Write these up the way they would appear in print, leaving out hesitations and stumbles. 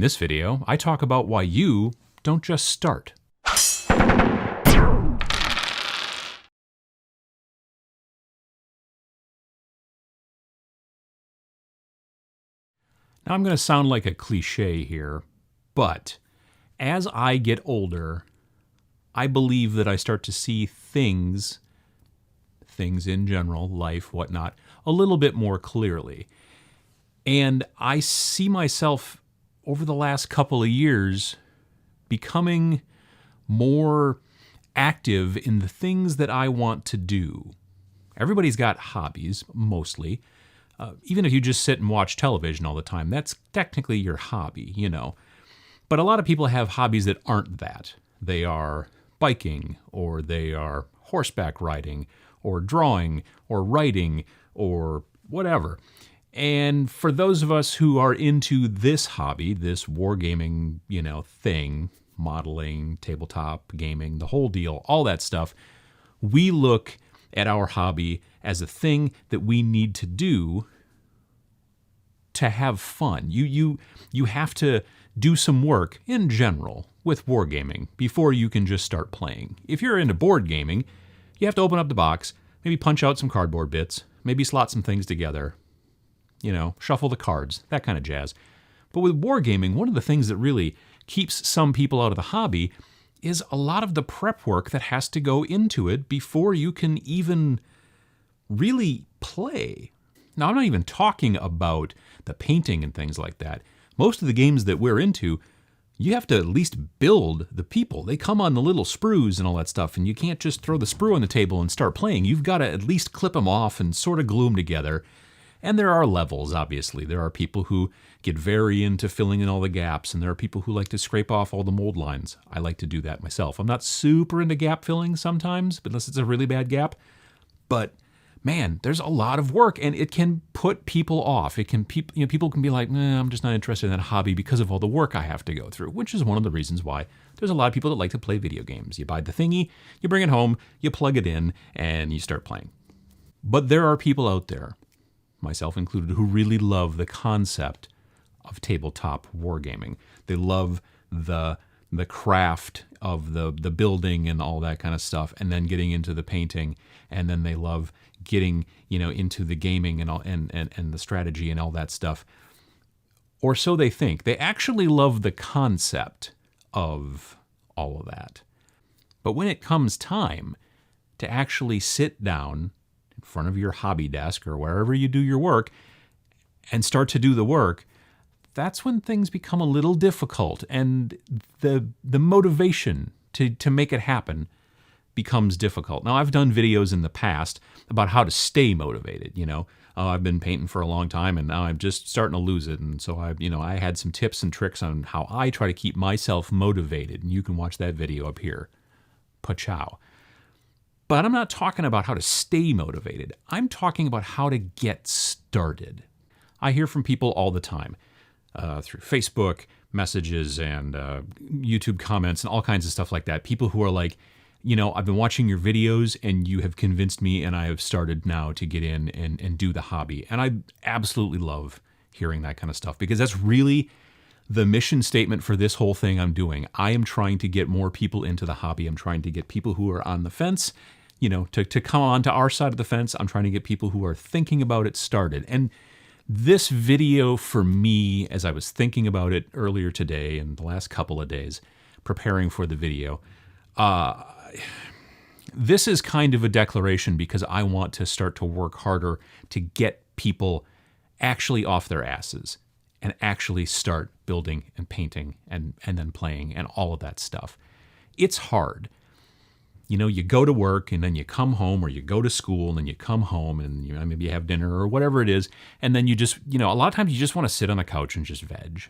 In this video, I talk about why you don't just start. Now I'm going to sound like a cliche here, but as I get older, I believe that I start to see things in general, life, whatnot, a little bit more clearly. And I see myself over the last couple of years becoming more active in the things that I want to do. Everybody's got hobbies, mostly. Even if you just sit and watch television all the time, that's technically your hobby, you know. But a lot of people have hobbies that aren't that. They are biking, or they are horseback riding, or drawing, or writing, or whatever. And for those of us who are into this hobby, this wargaming, thing, modeling, tabletop, gaming, the whole deal, all that stuff, we look at our hobby as a thing that we need to do to have fun. You have to do some work in general with wargaming before you can just start playing. If you're into board gaming, you have to open up the box, maybe punch out some cardboard bits, maybe slot some things together, shuffle the cards, that kind of jazz. But with wargaming, one of the things that really keeps some people out of the hobby is a lot of the prep work that has to go into it before you can even really play. Now, I'm not even talking about the painting and things like that. Most of the games that we're into, you have to at least build the people. They come on the little sprues and all that stuff, and you can't just throw the sprue on the table and start playing. You've got to at least clip them off and sort of glue them together. And there are levels, obviously. There are people who get very into filling in all the gaps, and there are people who like to scrape off all the mold lines. I like to do that myself. I'm not super into gap filling sometimes, unless it's a really bad gap. But man, there's a lot of work, and it can put people off. People can be like, I'm just not interested in that hobby because of all the work I have to go through, which is one of the reasons why there's a lot of people that like to play video games. You buy the thingy, you bring it home, you plug it in, and you start playing. But there are people out there, myself included, who really love the concept of tabletop wargaming. They love the craft of the building and all that kind of stuff, and then getting into the painting, and then they love getting into the gaming and all and the strategy and all that stuff. Or so they think. They actually love the concept of all of that. But when it comes time to actually sit down in front of your hobby desk or wherever you do your work and start to do the work, that's when things become a little difficult, and the motivation to make it happen becomes difficult. Now, I've done videos in the past about how to stay motivated. I've been painting for a long time, and now I'm just starting to lose it. And so I had some tips and tricks on how I try to keep myself motivated, and you can watch that video up here. Pachow. But I'm not talking about how to stay motivated. I'm talking about how to get started. I hear from people all the time through Facebook messages and YouTube comments and all kinds of stuff like that. People who are like, I've been watching your videos and you have convinced me, and I have started now to get in and do the hobby. And I absolutely love hearing that kind of stuff, because that's really the mission statement for this whole thing I'm doing. I am trying to get more people into the hobby. I'm trying to get people who are on the fence, to come on to our side of the fence. I'm trying to get people who are thinking about it started. And this video, for me, as I was thinking about it earlier today and the last couple of days, preparing for the video, this is kind of a declaration, because I want to start to work harder to get people actually off their asses and actually start building and painting and then playing and all of that stuff. It's hard. You go to work and then you come home, or you go to school and then you come home and maybe you have dinner or whatever it is. And then you just, a lot of times you just want to sit on the couch and just veg.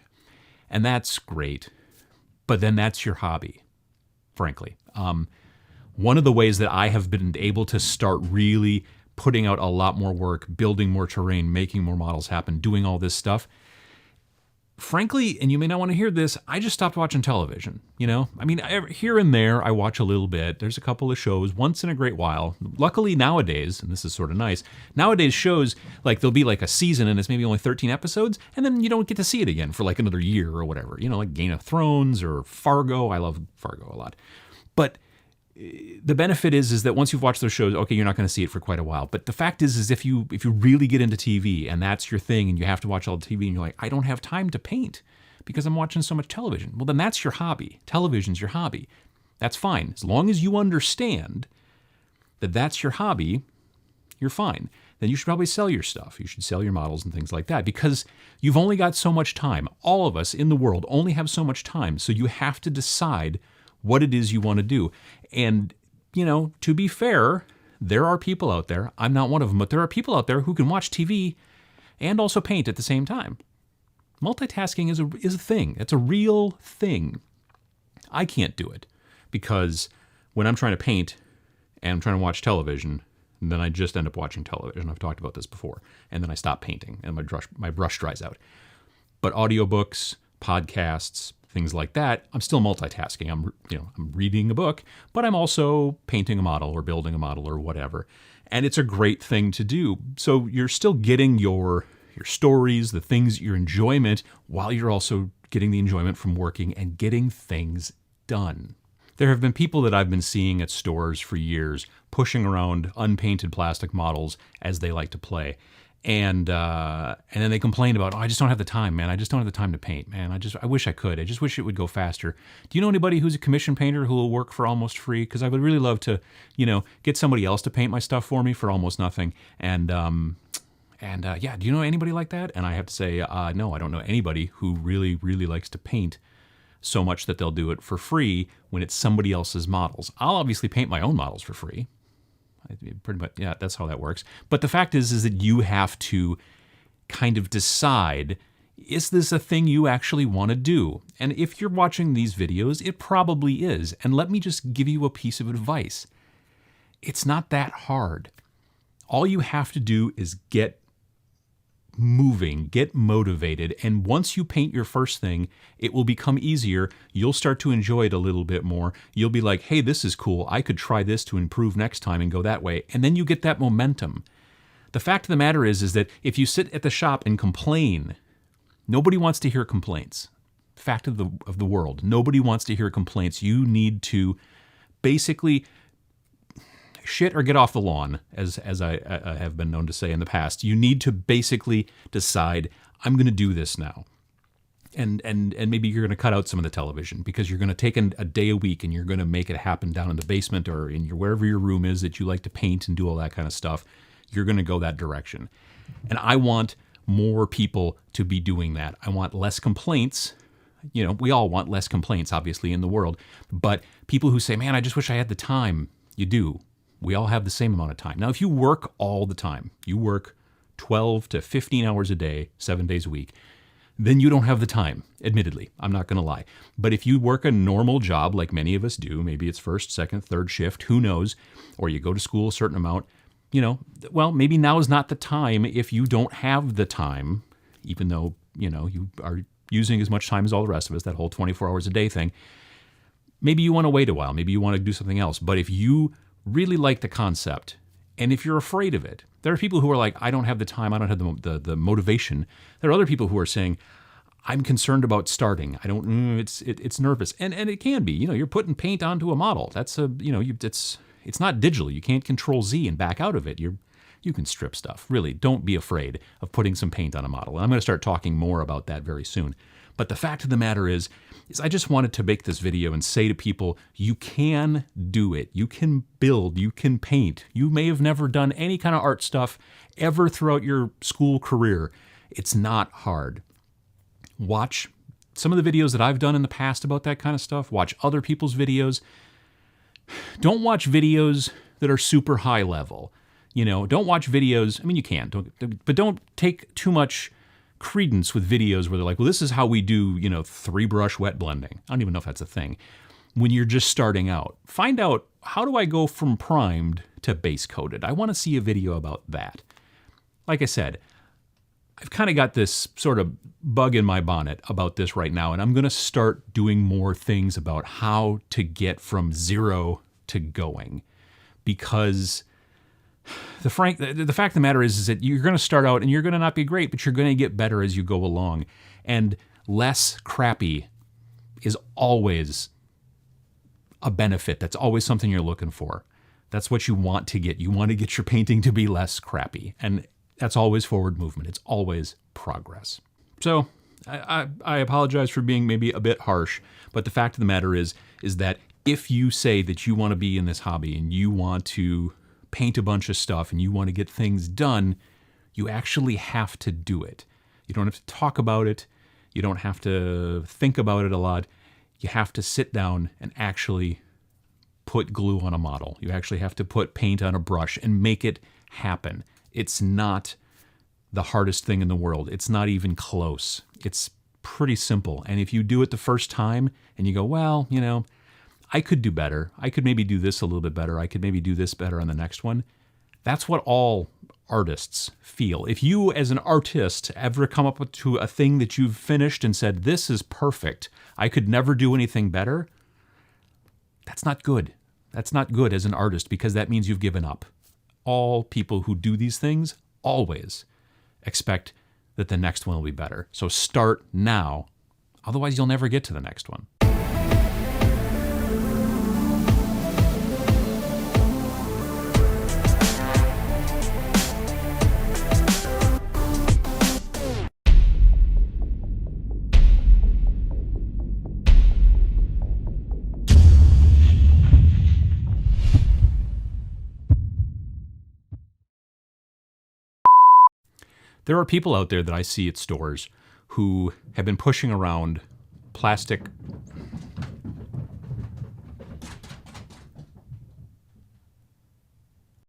And that's great. But then that's your hobby, frankly. One of the ways that I have been able to start really putting out a lot more work, building more terrain, making more models happen, doing all this stuff, frankly, and you may not want to hear this, I just stopped watching television. I mean, here and there, I watch a little bit. There's a couple of shows once in a great while. Luckily nowadays, and this is sort of nice, nowadays shows, like there'll be like a season and it's maybe only 13 episodes, and then you don't get to see it again for like another year or whatever. Like Game of Thrones or Fargo. I love Fargo a lot. But the benefit is that once you've watched those shows, okay, you're not going to see it for quite a while. But the fact is if you really get into TV and that's your thing and you have to watch all the TV and you're like, I don't have time to paint because I'm watching so much television. Well, then that's your hobby. Television's your hobby. That's fine. As long as you understand that that's your hobby, you're fine. Then you should probably sell your stuff. You should sell your models and things like that because you've only got so much time. All of us in the world only have so much time. So you have to decide what it is you want to do. And, to be fair, there are people out there, I'm not one of them, but there are people out there who can watch TV and also paint at the same time. Multitasking is a thing. It's a real thing. I can't do it because when I'm trying to paint and I'm trying to watch television, then I just end up watching television. I've talked about this before. And then I stop painting and my brush dries out. But audiobooks, podcasts, things like that, I'm still multitasking. I'm reading a book, but I'm also painting a model or building a model or whatever. And it's a great thing to do. So you're still getting your stories, the things, your enjoyment, while you're also getting the enjoyment from working and getting things done. There have been people that I've been seeing at stores for years pushing around unpainted plastic models as they like to play. And then they complain about, I just don't have the time, man. I just don't have the time to paint, man. I wish I could. I just wish it would go faster. Do you know anybody who's a commission painter who will work for almost free? Because I would really love to, get somebody else to paint my stuff for me for almost nothing. And yeah, do you know anybody like that? And I have to say, no, I don't know anybody who really, really likes to paint so much that they'll do it for free when it's somebody else's models. I'll obviously paint my own models for free. Pretty much, yeah, that's how that works. But the fact is that you have to kind of decide, is this a thing you actually want to do? And if you're watching these videos, it probably is. And let me just give you a piece of advice. It's not that hard. All you have to do is get moving, get motivated, and once you paint your first thing, it will become easier. You'll start to enjoy it a little bit more. You'll be like, hey, this is cool. I could try this to improve next time and go that way. And then you get that momentum. The fact of the matter is that if you sit at the shop and complain, nobody wants to hear complaints. Fact of the world. Nobody wants to hear complaints. You need to basically shit or get off the lawn, as I have been known to say in the past. You need to basically decide, I'm going to do this now. And maybe you're going to cut out some of the television because you're going to take a day a week and you're going to make it happen down in the basement or in wherever your room is that you like to paint and do all that kind of stuff. You're going to go that direction. And I want more people to be doing that. I want less complaints. We all want less complaints, obviously, in the world. But people who say, man, I just wish I had the time. You do. We all have the same amount of time. Now, if you work all the time, you work 12 to 15 hours a day, 7 days a week, then you don't have the time, admittedly. I'm not going to lie. But if you work a normal job like many of us do, maybe it's first, second, third shift, who knows, or you go to school a certain amount, well, maybe now is not the time if you don't have the time, even though, you are using as much time as all the rest of us, that whole 24 hours a day thing. Maybe you want to wait a while. Maybe you want to do something else. But if you really like the concept, and if you're afraid of it, there are people who are like, I don't have the time, I don't have the motivation. There are other people who are saying, I'm concerned about starting. I don't. It's nervous, and it can be. You're putting paint onto a model. That's it's not digital. You can't Control Z and back out of it. You can strip stuff. Really, don't be afraid of putting some paint on a model. And I'm going to start talking more about that very soon. But the fact of the matter is I just wanted to make this video and say to people, you can do it. You can build. You can paint. You may have never done any kind of art stuff ever throughout your school career. It's not hard. Watch some of the videos that I've done in the past about that kind of stuff. Watch other people's videos. Don't watch videos that are super high level. Don't watch videos. I mean, you can, but don't take too much credence with videos where they're like, well, this is how we do, 3-brush wet blending. I don't even know if that's a thing. When you're just starting out, find out, how do I go from primed to base coated? I want to see a video about that. Like I said, I've kind of got this sort of bug in my bonnet about this right now, and I'm going to start doing more things about how to get from zero to going. Because the fact of the matter is that you're going to start out and you're going to not be great, but you're going to get better as you go along. And less crappy is always a benefit. That's always something you're looking for. That's what you want to get. You want to get your painting to be less crappy. And that's always forward movement. It's always progress. So I apologize for being maybe a bit harsh, but the fact of the matter is that if you say that you want to be in this hobby and you want to paint a bunch of stuff and you want to get things done, you actually have to do it. You don't have to talk about it. You don't have to think about it a lot. You have to sit down and actually put glue on a model. You actually have to put paint on a brush and make it happen. It's not the hardest thing in the world. It's not even close. It's pretty simple. And if you do it the first time and you go, well, you know, I could do better. I could maybe do this a little bit better. I could maybe do this better on the next one. That's what all artists feel. If you, as an artist, ever come up to a thing that you've finished and said, this is perfect, I could never do anything better, that's not good. That's not good as an artist, because that means you've given up. All people who do these things always expect that the next one will be better. So start now, otherwise you'll never get to the next one. There are people out there that I see at stores who have been pushing around plastic